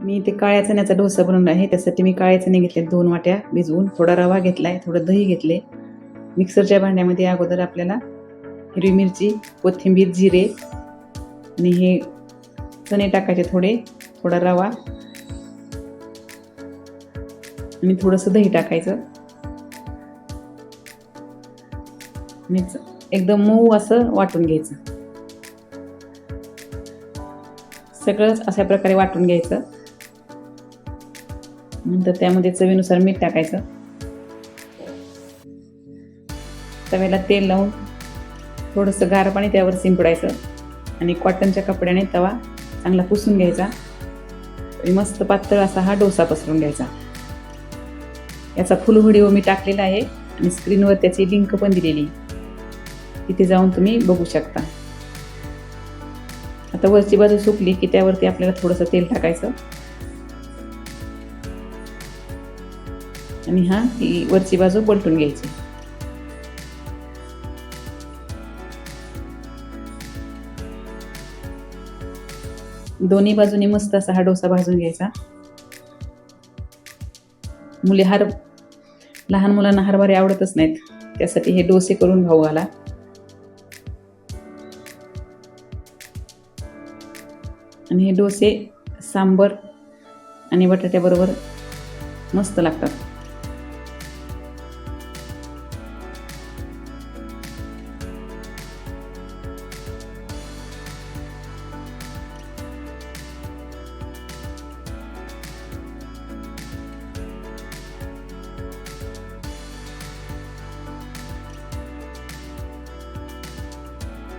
मी इथे काळ्या चण्याचा डोसा बनवला आहे. त्यासाठी मी काळे चणे घेतले 2 वाट्या भिजवून, थोडा रवा घेतलाय, थोडं दही घेतले. मिक्सरच्या भांड्यामध्ये अगोदर आपल्याला हिरवी मिरची, कोथिंबीर, जिरे आणि हे चणे टाकायचे थोडे, थोडा रवा आणि थोडंसं दही टाकायचं. एकदम मऊ असं वाटून घ्यायचं. सगळंच अशा प्रकारे वाटून घ्यायचं. नंतर त्यामध्ये चवीनुसार मीठ टाकायचं. तव्याला तेल लावून थोडंसं गार पाणी त्यावर शिंपडायचं आणि कॉटनच्या कपड्याने तवा चांगला पुसून घ्यायचा. मस्त पातळ असा हा डोसा पसरून घ्यायचा. याचा फुल व्हिडिओ मी टाकलेला आहे आणि स्क्रीनवर त्याची लिंक पण दिलेली, तिथे जाऊन तुम्ही बघू शकता. आता वरची बाजू सुकली की त्यावरती आपल्याला थोडंसं तेल टाकायचं आणि ही वरची बाजू पलटून घ्यायची. दोन्ही बाजूनी मस्त असा हा डोसा भाजून घ्यायचा. लहान मुलांना हरभरे आवडतच नाहीत, त्यासाठी हे डोसे करून खाऊ घाला. आणि हे डोसे सांबर आणि बटाट्याबरोबर मस्त लागतात.